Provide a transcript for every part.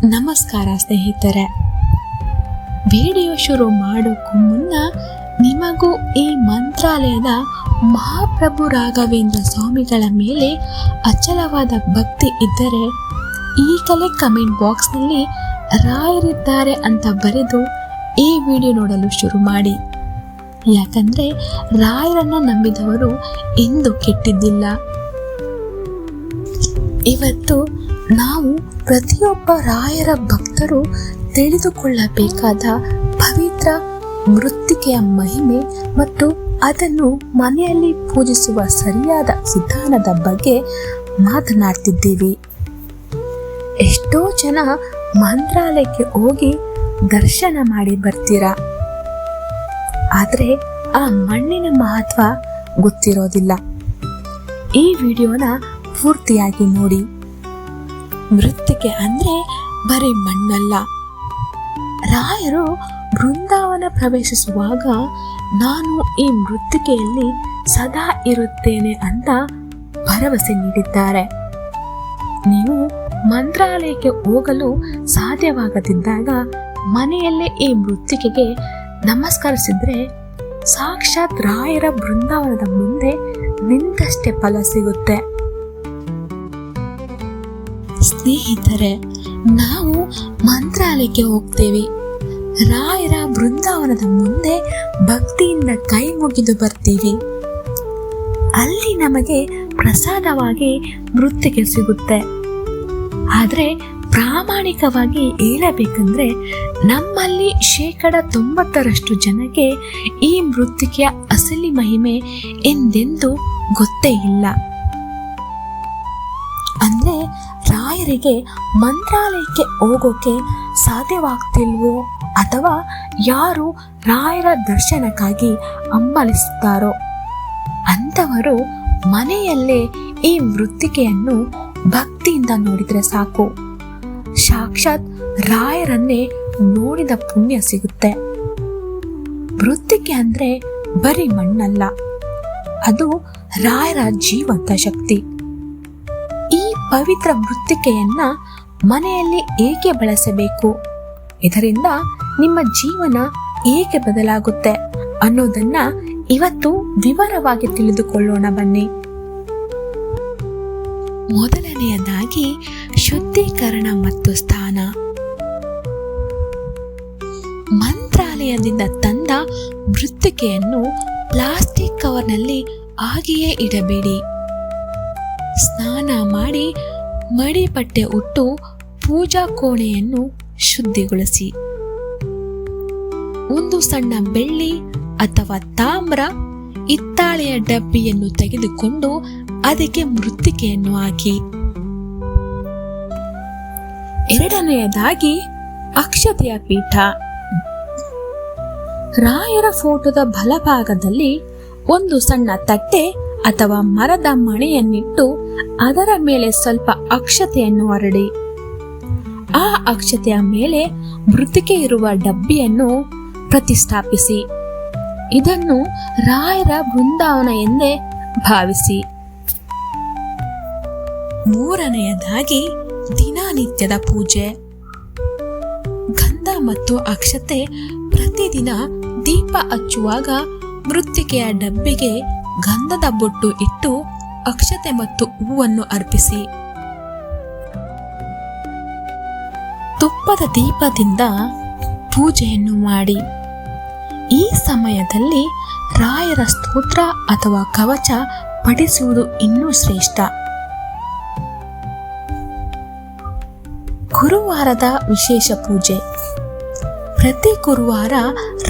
ನಮಸ್ಕಾರ ಸ್ನೇಹಿತರೆ. ವಿಡಿಯೋ ಶುರು ಮಾಡೋಕ್ಕೂ ಮುನ್ನ ನಿಮಗೂ ಈ ಮಂತ್ರಾಲಯದ ಮಹಾಪ್ರಭು ರಾಘವೇಂದ್ರ ಸ್ವಾಮಿಗಳ ಮೇಲೆ ಅಚಲವಾದ ಭಕ್ತಿ ಇದ್ದರೆ ಈಗಲೇ ಕಮೆಂಟ್ ಬಾಕ್ಸ್ನಲ್ಲಿ ರಾಯರಿದ್ದಾರೆ ಅಂತ ಬರೆದು ಈ ವಿಡಿಯೋ ನೋಡಲು ಶುರು ಮಾಡಿ. ಯಾಕಂದರೆ ರಾಯರನ್ನು ನಂಬಿದವರು ಎಂದೂ ಕೆಟ್ಟಿದ್ದಿಲ್ಲ. ಇವತ್ತು ನಾವು ಪ್ರತಿಯೊಬ್ಬ ರಾಯರ ಭಕ್ತರು ತಿಳಿದುಕೊಳ್ಳಬೇಕಾದ ಪವಿತ್ರ ಮೃತ್ತಿಕೆಯ ಮಹಿಮೆ ಮತ್ತು ಅದನ್ನು ಮನೆಯಲ್ಲಿ ಪೂಜಿಸುವ ಸರಿಯಾದ ವಿಧಾನದ ಬಗ್ಗೆ ಮಾತನಾಡ್ತಿದ್ದೀವಿ. ಎಷ್ಟೋ ಜನ ಮಂತ್ರಾಲಯಕ್ಕೆ ಹೋಗಿ ದರ್ಶನ ಮಾಡಿ ಬರ್ತೀರಾ, ಆದರೆ ಆ ಮಣ್ಣಿನ ಮಹತ್ವ ಗೊತ್ತಿರೋದಿಲ್ಲ. ಈ ವಿಡಿಯೋನ ಪೂರ್ತಿಯಾಗಿ ನೋಡಿ. ಮೃತ್ತಿಕೆ ಅಂದ್ರೆ ಬರೀ ಮಣ್ಣಲ್ಲ. ರಾಯರು ಬೃಂದಾವನ ಪ್ರವೇಶಿಸುವಾಗ ನಾನು ಈ ಮೃತ್ತಿಕೆಯಲ್ಲಿ ಸದಾ ಇರುತ್ತೇನೆ ಅಂತ ಭರವಸೆ ನೀಡಿದ್ದಾರೆ. ನೀವು ಮಂತ್ರಾಲಯಕ್ಕೆ ಹೋಗಲು ಸಾಧ್ಯವಾಗದಿದ್ದಾಗ ಮನೆಯಲ್ಲೇ ಈ ಮೃತ್ತಿಕೆಗೆ ನಮಸ್ಕರಿಸಿದ್ರೆ ಸಾಕ್ಷಾತ್ ರಾಯರ ಬೃಂದಾವನದ ಮುಂದೆ ನಿಂತಷ್ಟೇ ಫಲ ಸಿಗುತ್ತೆ. ಸ್ನೇಹಿತರೆ, ನಾವು ಮಂತ್ರಾಲಯಕ್ಕೆ ಹೋಗ್ತೇವೆ, ರಾಯರ ಬೃಂದಾವನದ ಮುಂದೆ ಭಕ್ತಿಯಿಂದ ಕೈ ಮುಗಿದು ಬರ್ತೀವಿ. ಅಲ್ಲಿ ನಮಗೆ ಪ್ರಸಾದವಾಗಿ ಮೃತ್ತಿಕೆ ಸಿಗುತ್ತೆ. ಆದರೆ ಪ್ರಾಮಾಣಿಕವಾಗಿ ಹೇಳಬೇಕಂದ್ರೆ ನಮ್ಮಲ್ಲಿ 90% ಜನಕ್ಕೆ ಈ ಮೃತ್ತಿಕೆಯ ಅಸಲಿ ಮಹಿಮೆ ಎಂದೆಂದೂ ಗೊತ್ತೇ ಇಲ್ಲ. ಅಂದ್ರೆ ರಾಯರಿಗೆ ಮಂತ್ರಾಲಯಕ್ಕೆ ಹೋಗೋಕೆ ಸಾಧ್ಯವಾಗ್ತಿಲ್ವೋ ಅಥವಾ ಯಾರು ರಾಯರ ದರ್ಶನಕ್ಕಾಗಿ ಹಂಬಲಿಸುತ್ತಾರೋ ಅಂಥವರು ಮನೆಯಲ್ಲೇ ಈ ಮೃತ್ತಿಕೆಯನ್ನು ಭಕ್ತಿಯಿಂದ ನೋಡಿದ್ರೆ ಸಾಕು, ಸಾಕ್ಷಾತ್ ರಾಯರನ್ನೇ ನೋಡಿದ ಪುಣ್ಯ ಸಿಗುತ್ತೆ. ಮೃತ್ತಿಕೆ ಅಂದ್ರೆ ಬರೀ ಮಣ್ಣಲ್ಲ, ಅದು ರಾಯರ ಜೀವಂತ ಶಕ್ತಿ. ಈ ಪವಿತ್ರ ಮೃತ್ತಿಕೆಯನ್ನ ಮನೆಯಲ್ಲಿ ಏಕೆ ಬಳಸಬೇಕು, ಇದರಿಂದ ನಿಮ್ಮ ಜೀವನ ಏಕೆ ಬದಲಾಗುತ್ತೆ ಅನ್ನೋದನ್ನ ಇವತ್ತು ವಿವರವಾಗಿ ತಿಳಿದುಕೊಳ್ಳೋಣ ಬನ್ನಿ. ಮೊದಲನೆಯದಾಗಿ ಶುದ್ಧೀಕರಣ ಮತ್ತು ಸ್ಥಾನ. ಮಂತ್ರಾಲಯದಿಂದ ತಂದ ಮೃತ್ತಿಕೆಯನ್ನು ಪ್ಲಾಸ್ಟಿಕ್ ಕವರ್ನಲ್ಲಿ ಹಾಗೆಯೇ ಇಡಬೇಡಿ. ಸ್ನಾನ ಮಾಡಿ ಮಡಿಪಟ್ಟೆ ಉಟ್ಟು ಪೂಜಾ ಕೋಣೆಯನ್ನು ಶುದ್ಧಿಗೊಳಿಸಿ. ಒಂದು ಸಣ್ಣ ಬೆಳ್ಳಿ ಅಥವಾ ತಾಮ್ರ ಹಿತ್ತಾಳೆಯ ಡಬ್ಬಿಯನ್ನು ತೆಗೆದುಕೊಂಡು ಅದಕ್ಕೆ ಮೃತ್ತಿಕೆಯನ್ನು ಹಾಕಿ. ಎರಡನೆಯದಾಗಿ ಅಕ್ಷತೆಯ ಪೀಠ. ರಾಯರ ಫೋಟೋದ ಬಲಭಾಗದಲ್ಲಿ ಒಂದು ಸಣ್ಣ ತಟ್ಟೆ ಅಥವಾ ಮರದ ಮಣೆಯನ್ನಿಟ್ಟು ಅದರ ಮೇಲೆ ಸ್ವಲ್ಪ ಅಕ್ಷತೆಯನ್ನು ಹರಡಿ. ಆ ಅಕ್ಷತೆಯ ಮೇಲೆ ಮೃತ್ತಿಕೆ ಇರುವ ಡಬ್ಬಿಯನ್ನು ಪ್ರತಿಷ್ಠಾಪಿಸಿ. ಇದನ್ನು ರಾಯರ ಬೃಂದಾವನ ಎಂದೇ ಭಾವಿಸಿ. ಮೂರನೆಯದಾಗಿ ದಿನನಿತ್ಯದ ಪೂಜೆ. ಗಂಧ ಮತ್ತು ಅಕ್ಷತೆ ಪ್ರತಿದಿನ ದೀಪ ಹಚ್ಚುವಾಗ ಮೃತ್ತಿಕೆಯ ಡಬ್ಬಿಗೆ ಗಂಧದ ಬೊಟ್ಟು ಇಟ್ಟು ಅಕ್ಷತೆ ಮತ್ತು ಹೂವನ್ನು ಅರ್ಪಿಸಿ. ತುಪ್ಪದ ದೀಪದಿಂದ ಪೂಜೆಯನ್ನು ಮಾಡಿ. ಈ ಸಮಯದಲ್ಲಿ ರಾಯರ ಸ್ತೋತ್ರ ಅಥವಾ ಕವಚ ಪಠಿಸುವುದು ಇನ್ನೂ ಶ್ರೇಷ್ಠ. ಗುರುವಾರದ ವಿಶೇಷ ಪೂಜೆ. ಪ್ರತಿ ಗುರುವಾರ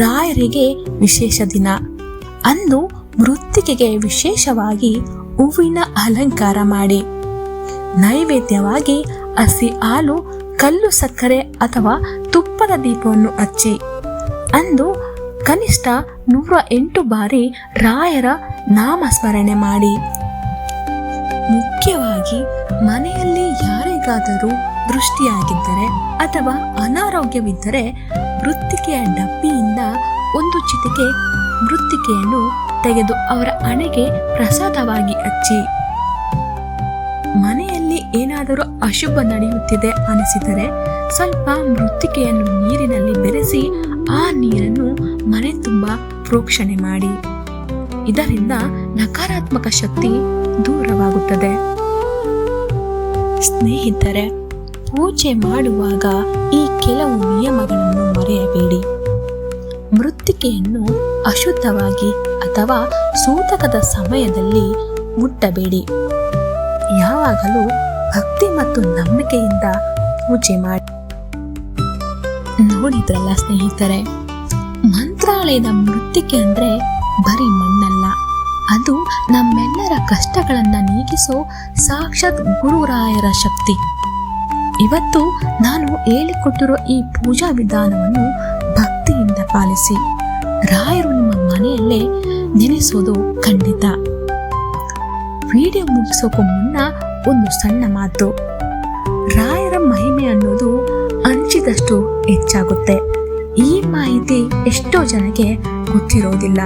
ರಾಯರಿಗೆ ವಿಶೇಷ ದಿನ. ಅಂದು ಮೃತ್ತಿಕೆಗೆ ವಿಶೇಷವಾಗಿ ಹೂವಿನ ಅಲಂಕಾರ ಮಾಡಿ. ನೈವೇದ್ಯವಾಗಿ ಹಸಿ ಹಾಲು, ಕಲ್ಲು ಸಕ್ಕರೆ ಅಥವಾ ತುಪ್ಪದ ದೀಪವನ್ನು ಹಚ್ಚಿ. ಅಂದು ಕನಿಷ್ಠ 108 ಬಾರಿ ರಾಯರ ನಾಮಸ್ಮರಣೆ ಮಾಡಿ. ಮುಖ್ಯವಾಗಿ ಮನೆಯಲ್ಲಿ ಯಾರಿಗಾದರೂ ದೃಷ್ಟಿಯಾಗಿದ್ದರೆ ಅಥವಾ ಅನಾರೋಗ್ಯವಿದ್ದರೆ ಮೃತ್ತಿಕೆಯ ಡಬ್ಬಿಯಿಂದ ಒಂದು ಚಿಟಿಕೆ ಮೃತ್ತಿಕೆಯನ್ನು ತೆಗೆದು ಅವರ ಹಣೆಗೆ ಪ್ರಸಾದವಾಗಿ ಹಚ್ಚಿ. ಮನೆಯಲ್ಲಿ ಏನಾದರೂ ಅಶುಭ ನಡೆಯುತ್ತಿದೆ ಅನಿಸಿದರೆ ಸ್ವಲ್ಪ ಮೃತ್ತಿಕೆಯನ್ನು ನೀರಿನಲ್ಲಿ ಬೆರೆಸಿ ಆ ನೀರನ್ನು ಮನೆ ತುಂಬ ಪ್ರೋಕ್ಷಣೆ ಮಾಡಿ. ಇದರಿಂದ ನಕಾರಾತ್ಮಕ ಶಕ್ತಿ ದೂರವಾಗುತ್ತದೆ. ಸ್ನೇಹಿತರೆ, ಪೂಜೆ ಮಾಡುವಾಗ ಈ ಕೆಲವು ನಿಯಮಗಳನ್ನು ಮರೆಯಬೇಡಿ. ಮೃತ್ತಿಕೆಯನ್ನು ಅಶುದ್ಧವಾಗಿ ಅಥವಾ ಸೂತಕದ ಸಮಯದಲ್ಲಿ ಮುಟ್ಟಬೇಡಿ. ಯಾವಾಗಲೂ ಭಕ್ತಿ ಮತ್ತು ನಂಬಿಕೆಯಿಂದ ಪೂಜೆ ಮಾಡಿ. ನೋಡಿದ್ರಲ್ಲ ಸ್ನೇಹಿತರೆ, ಮಂತ್ರಾಲಯದ ಮೃತ್ತಿಕೆ ಅಂದ್ರೆ ಬರೀ ಮಣ್ಣಲ್ಲ, ಅದು ನಮ್ಮೆಲ್ಲರ ಕಷ್ಟಗಳನ್ನ ನೀಗಿಸೋ ಸಾಕ್ಷಾತ್ ಗುರುರಾಯರ ಶಕ್ತಿ. ಇವತ್ತು ನಾನು ಹೇಳಿಕೊಟ್ಟಿರೋ ಈ ಪೂಜಾ ವಿಧಾನವನ್ನು ಭಕ್ತಿಯಿಂದ ಪಾಲಿಸಿ. ರಾಯರು ನಿಮ್ಮ ಮನೆಯಲ್ಲೇ ನೆನೆಸೋದು ಖಂಡಿತ. ವಿಡಿಯೋ ಮುಗಿಸೋಕು ಮುನ್ನ ಒಂದು ಸಣ್ಣ ಮಾತು. ರಾಯರ ಮಹಿಮೆ ಅನ್ನೋದು ಹಂಚಿದಷ್ಟು ಹೆಚ್ಚಾಗುತ್ತೆ. ಈ ಮಾಹಿತಿ ಎಷ್ಟೋ ಜನಕ್ಕೆ ಗೊತ್ತಿರೋದಿಲ್ಲ.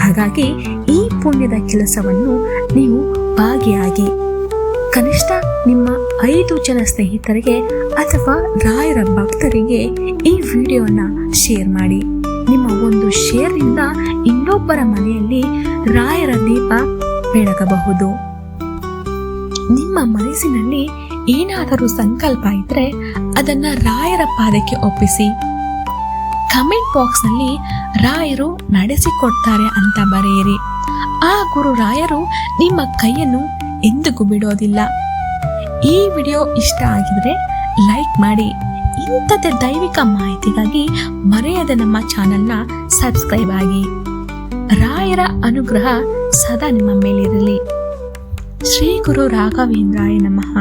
ಹಾಗಾಗಿ ಈ ಪುಣ್ಯದ ಕೆಲಸವನ್ನು ನೀವು ಭಾಗಿಯಾಗಿ. ಕನಿಷ್ಠ ನಿಮ್ಮ 5 ಜನ ಸ್ನೇಹಿತರಿಗೆ ಅಥವಾ ರಾಯರ ಭಕ್ತರಿಗೆ ಈ ವಿಡಿಯೋನ ಶೇರ್ ಮಾಡಿ. ನಿಮ್ಮ ಒಂದು ಶೇರ್ನಿಂದ ಇನ್ನೊಬ್ಬರ ಮನೆಯಲ್ಲಿ ರಾಯರ ದೀಪ ಬೆಳಗಬಹುದು. ನಿಮ್ಮ ಮನಸ್ಸಿನಲ್ಲಿ ಏನಾದರೂ ಸಂಕಲ್ಪ ಇದ್ರೆ ಅದನ್ನ ರಾಯರ ಪಾದಕ್ಕೆ ಒಪ್ಪಿಸಿ. ಕಮೆಂಟ್ ಬಾಕ್ಸ್ ನಲ್ಲಿ ರಾಯರು ನಡೆಸಿಕೊಡ್ತಾರೆ ಅಂತ ಬರೆಯಿರಿ. ಆ ಗುರು ರಾಯರು ನಿಮ್ಮ ಕೈಯನ್ನು ಎಂದಿಗೂ ಬಿಡೋದಿಲ್ಲ. ಈ ವಿಡಿಯೋ ಇಷ್ಟ ಆಗಿದ್ರೆ ಲೈಕ್ ಮಾಡಿ. ಇಂಥದ್ದೇ ದೈವಿಕ ಮಾಹಿತಿಗಾಗಿ ಮರೆಯದೆ ನಮ್ಮ ಚಾನೆಲ್ನ ಸಬ್ಸ್ಕ್ರೈಬ್ ಆಗಿ. ರಾಯರ ಅನುಗ್ರಹ ಸದಾ ನಿಮ್ಮ ಮೇಲಿರಲಿ. ಶ್ರೀ ಗುರು ರಾಘವೇಂದ್ರಾಯ ನಮಃ.